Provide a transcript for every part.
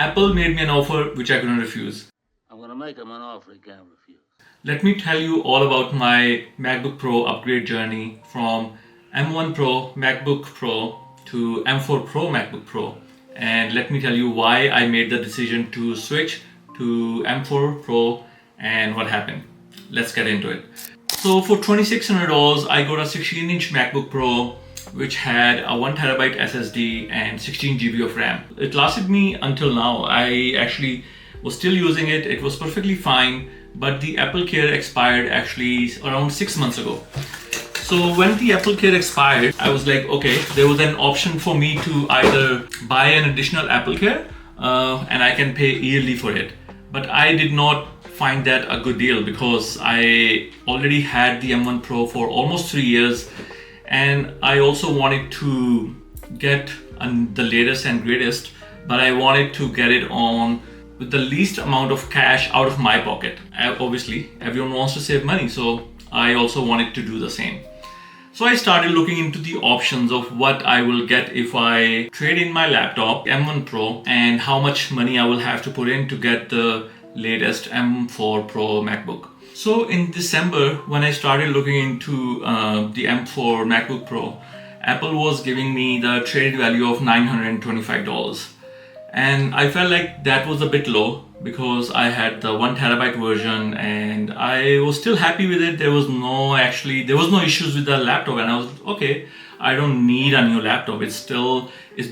Apple made me an offer which I couldn't refuse. I'm gonna make him an offer he can't refuse. Let me tell you all about my MacBook Pro upgrade journey from M1 Pro MacBook Pro to M4 Pro MacBook Pro. And let me tell you why I made the decision to switch to M4 Pro and what happened. Let's get into it. So for $2,600, I got a 16-inch MacBook Pro which had a 1 TB SSD and 16 GB of RAM. It lasted me until now. I actually was still using it. It was perfectly fine, but the Apple Care expired actually around 6 months ago. So when the Apple Care expired, I was like, okay, there was an option for me to either buy an additional Apple Care and I can pay yearly for it. But I did not find that a good deal because I already had the M1 Pro for almost 3 years, and I also wanted to get the latest and greatest, but I wanted to get it on with the least amount of cash out of my pocket. Obviously, everyone wants to save money, so I also wanted to do the same. So I started looking into the options of what I will get if I trade in my laptop, M1 Pro, and how much money I will have to put in to get the latest M4 Pro MacBook. So in December, when I started looking into the M4 MacBook Pro, Apple was giving me the trade value of $925. And I felt like that was a bit low because I had the 1 TB version and I was still happy with it. There was no issues with the laptop, and I was okay, I don't need a new laptop. It's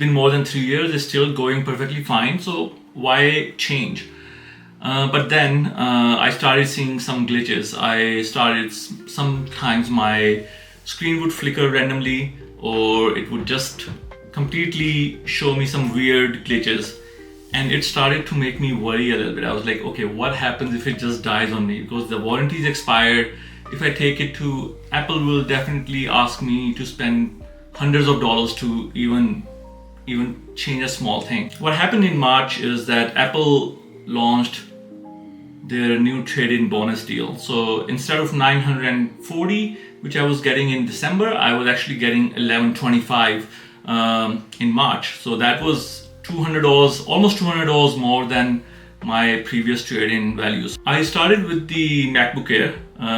been more than 3 years, it's still going perfectly fine, so why change? But then I started seeing some glitches. Sometimes my screen would flicker randomly, or it would just completely show me some weird glitches, and it started to make me worry a little bit. I was like, okay, what happens if it just dies on me? Because the warranty is expired. If I take it to Apple, will definitely ask me to spend hundreds of dollars to even change a small thing. What happened in March is that Apple launched their new trade-in bonus deal. So instead of 940, which I was getting in December, I was actually getting 1125 in March. So that was $200, almost $200 more than my previous trade-in values. I started with the MacBook Air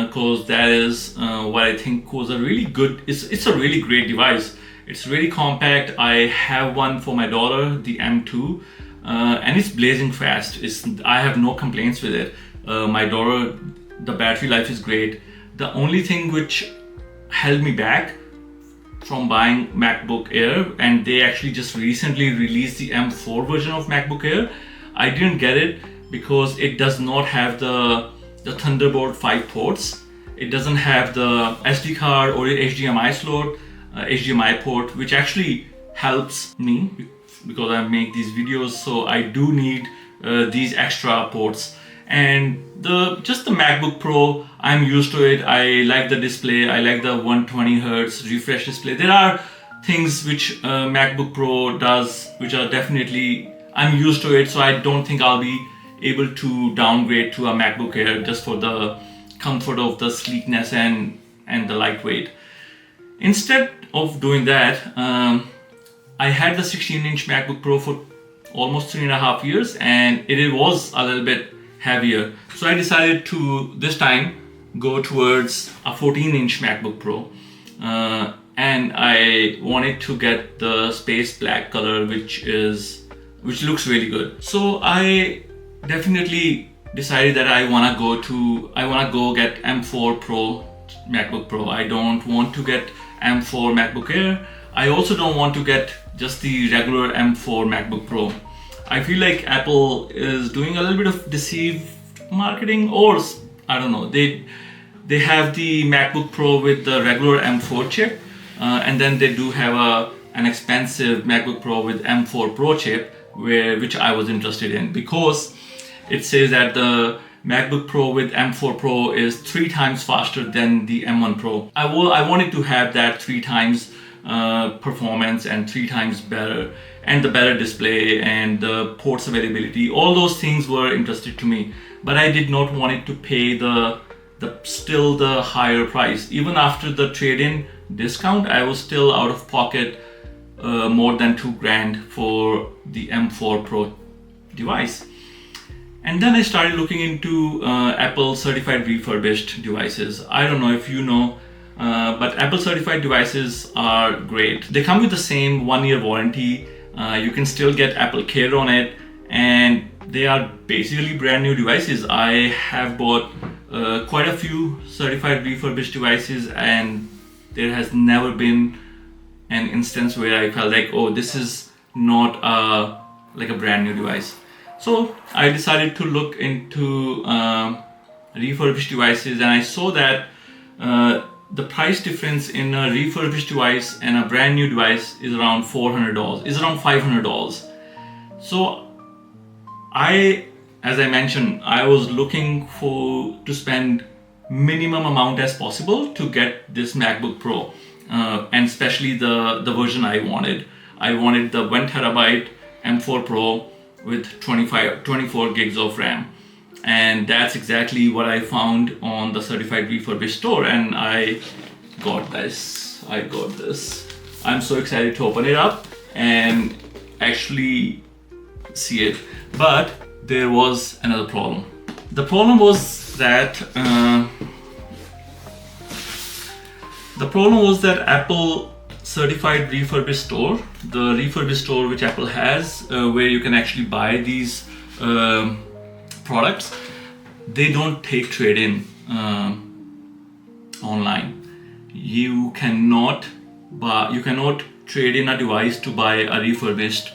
because that is what I think was a really good. It's a really great device. It's really compact. I have one for my daughter, the M2. And it's blazing fast. I have no complaints with it. My daughter, the battery life is great. The only thing which held me back from buying MacBook Air, and they actually just recently released the M4 version of MacBook Air, I didn't get it because it does not have the Thunderbolt 5 ports. It doesn't have the SD card or HDMI slot, HDMI port, which actually helps me because I make these videos, so I do need these extra ports. And the MacBook Pro, I'm used to it. I like the display. I like the 120 Hz refresh display. There are things which MacBook Pro does, which are definitely, I'm used to it, so I don't think I'll be able to downgrade to a MacBook Air just for the comfort of the sleekness and the lightweight. Instead of doing that, I had the 16-inch MacBook Pro for almost 3.5 years, and it was a little bit heavier. So I decided to this time go towards a 14-inch MacBook Pro, and I wanted to get the space black color, which looks really good. So I definitely decided that I wanna go get M4 Pro MacBook Pro. I don't want to get M4 MacBook Air. I also don't want to get just the regular M4 MacBook Pro. I feel like Apple is doing a little bit of deceived marketing, or I don't know. They have the MacBook Pro with the regular M4 chip, and then they do have an expensive MacBook Pro with M4 Pro chip, which I was interested in because it says that the MacBook Pro with M4 Pro is 3 times faster than the M1 Pro. I wanted to have that 3 times performance and 3 times better, and the better display and the ports availability. All those things were interesting to me, but I did not want it to pay the higher price. Even after the trade-in discount, I was still out of pocket more than $2,000 for the M4 Pro device. And then I started looking into Apple certified refurbished devices. I don't know if you know, but Apple certified devices are great. They come with the same 1-year warranty. You can still get Apple Care on it, and they are basically brand new devices. I have bought quite a few certified refurbished devices, and there has never been an instance where I felt like, oh, this is not like a brand new device. So I decided to look into refurbished devices, and I saw that the price difference in a refurbished device and a brand new device is around $400, is around $500. So as I mentioned, I was looking to spend minimum amount as possible to get this MacBook Pro, and especially the version I wanted. I wanted the 1 terabyte M4 Pro with 24 gigs of RAM, and that's exactly what I found on the certified refurbished store, and I got this. I'm so excited to open it up and actually see it. But there was another problem. The problem was that Apple certified refurbished store, the refurbished store which Apple has, where you can actually buy these products, they don't take trade-in online. You cannot trade in a device to buy a refurbished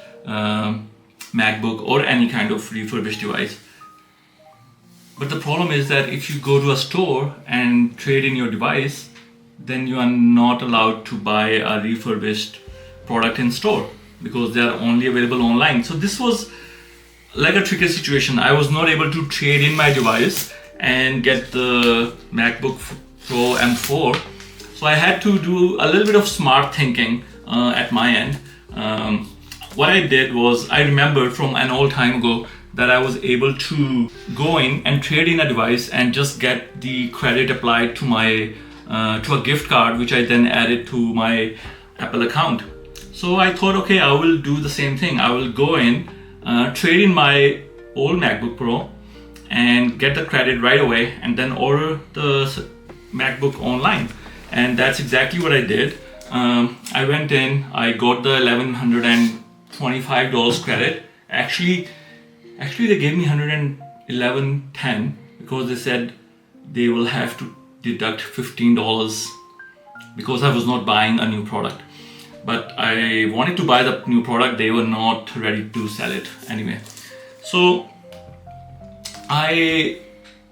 MacBook or any kind of refurbished device. But the problem is that if you go to a store and trade in your device, then you are not allowed to buy a refurbished product in store because they are only available online. So this was like a tricky situation. I was not able to trade in my device and get the MacBook Pro M4. So I had to do a little bit of smart thinking at my end. What I did was, I remembered from an old time ago that I was able to go in and trade in a device and just get the credit applied to my to a gift card, which I then added to my Apple account. So I thought, okay, I will do the same thing. I will go in, trade in my old MacBook Pro and get the credit right away, and then order the MacBook online. And that's exactly what I did. I went in, I got the $1,125 credit. Actually they gave me $111.10 because they said they will have to deduct $15 because I was not buying a new product. But I wanted to buy the new product, they were not ready to sell it anyway. So I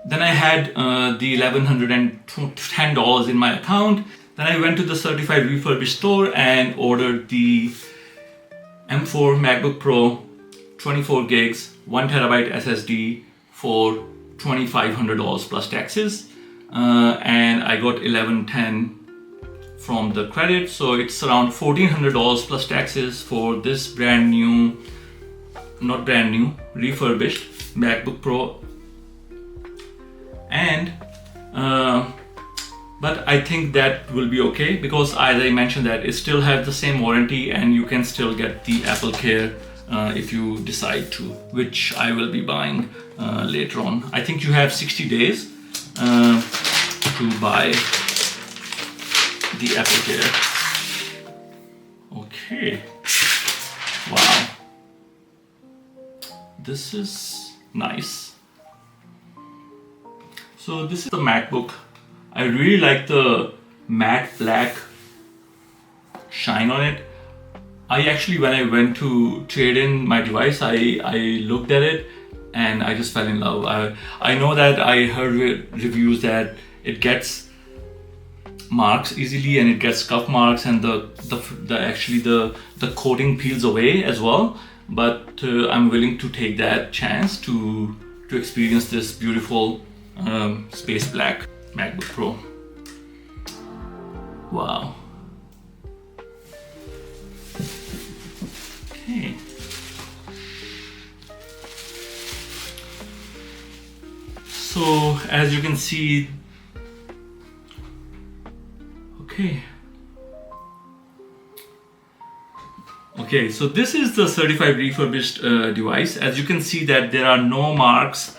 had the $1,110 in my account. Then I went to the certified refurbished store and ordered the M4 MacBook Pro 24 gigs 1 terabyte SSD for $2,500 plus taxes, and I got $1,110 from the credit, so it's around $1,400 plus taxes for this refurbished MacBook Pro. And but I think that will be okay because, as I mentioned, that it still has the same warranty and you can still get the Apple Care if you decide to, which I will be buying later on. I think you have 60 days to buy the Apple Care. Okay. Wow. This is nice. So this is the MacBook. I really like the matte black shine on it. When I went to trade in my device, I looked at it and I just fell in love. I know that I heard reviews that it gets marks easily and it gets scuff marks, and the coating peels away as well. But I'm willing to take that chance to experience this beautiful space black MacBook Pro. Wow. Okay. So as you can see, Okay, so this is the certified refurbished device. As you can see that there are no marks,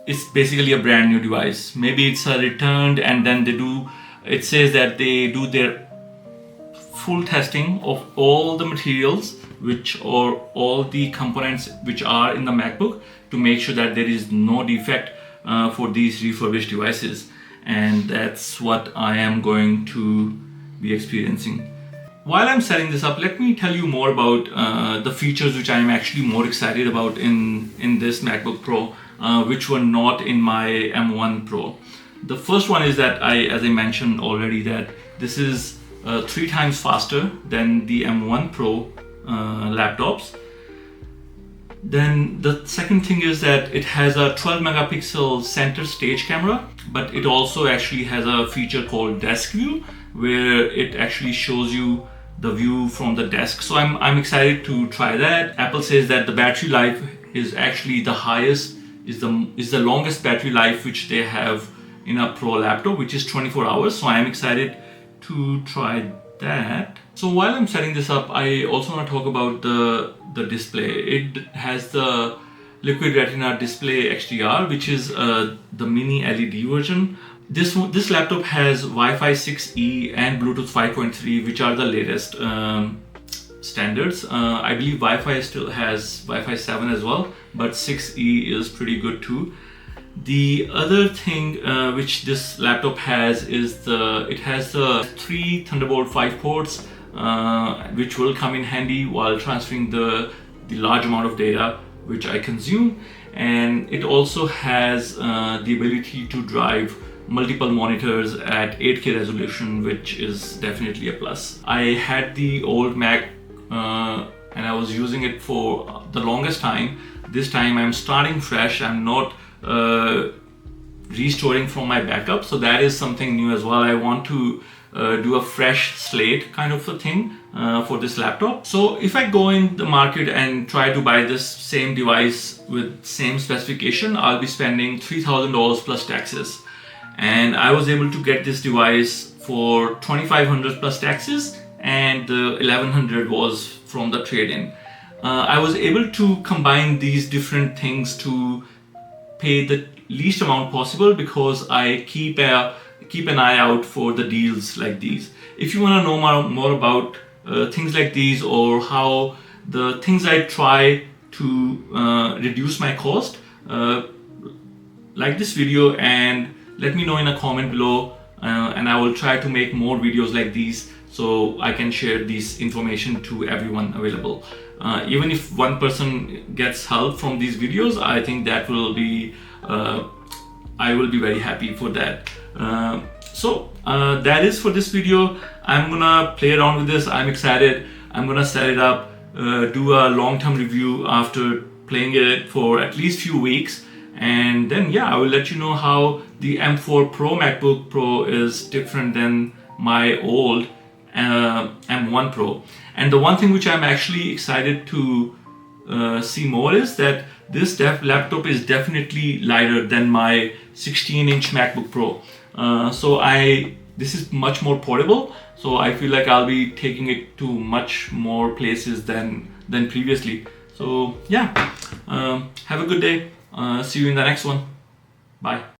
it's basically a brand new device. Maybe it's a returned and then it says that they do their full testing of all the materials or all the components which are in the MacBook to make sure that there is no defect for these refurbished devices. And that's what I am going to be experiencing. While I'm setting this up, let me tell you more about the features which I'm actually more excited about in this MacBook Pro, which were not in my M1 Pro. The first one is that as I mentioned already, that this is 3 times faster than the M1 Pro laptops. Then the second thing is that it has a 12 megapixel center stage camera, but it also actually has a feature called desk view, where it actually shows you the view from the desk. So I'm excited to try that. Apple says that the battery life is actually the highest, is the longest battery life which they have in a Pro laptop, which is 24 hours. So I'm excited to try that. So while I'm setting this up, I also want to talk about the display. It has the Liquid Retina Display XDR, which is the mini LED version. This laptop has Wi-Fi 6E and Bluetooth 5.3, which are the latest standards. I believe Wi-Fi still has Wi-Fi 7 as well, but 6E is pretty good too. The other thing which this laptop has is it has the 3 Thunderbolt 5 ports, which will come in handy while transferring the large amount of data which I consume. And it also has the ability to drive multiple monitors at 8K resolution, which is definitely a plus. I had the old Mac and I was using it for the longest time. This time I'm starting fresh. I'm not restoring from my backup, so that is something new as well. I want to do a fresh slate kind of a thing for this laptop. So if I go in the market and try to buy this same device with same specification, I'll be spending $3,000 plus taxes. And I was able to get this device for $2,500 plus taxes, and the $1,100 was from the trade-in. I was able to combine these different things to pay the least amount possible because I keep an eye out for the deals like these. If you want to know more about things like these, or how the things I try to reduce my cost, like this video and let me know in a comment below, and I will try to make more videos like these so I can share this information to everyone available. Even if one person gets help from these videos, I think that will be I will be very happy for that. So that is for this video. I'm gonna play around with this. I'm excited. I'm gonna set it up, do a long-term review after playing it for at least few weeks, and then yeah, I will let you know how the M4 Pro MacBook Pro is different than my old M1 Pro. And the one thing which I'm actually excited to see more is that this laptop is definitely lighter than my 16-inch MacBook Pro. So this is much more portable. So I feel like I'll be taking it to much more places than previously. So yeah, have a good day. See you in the next one. Bye.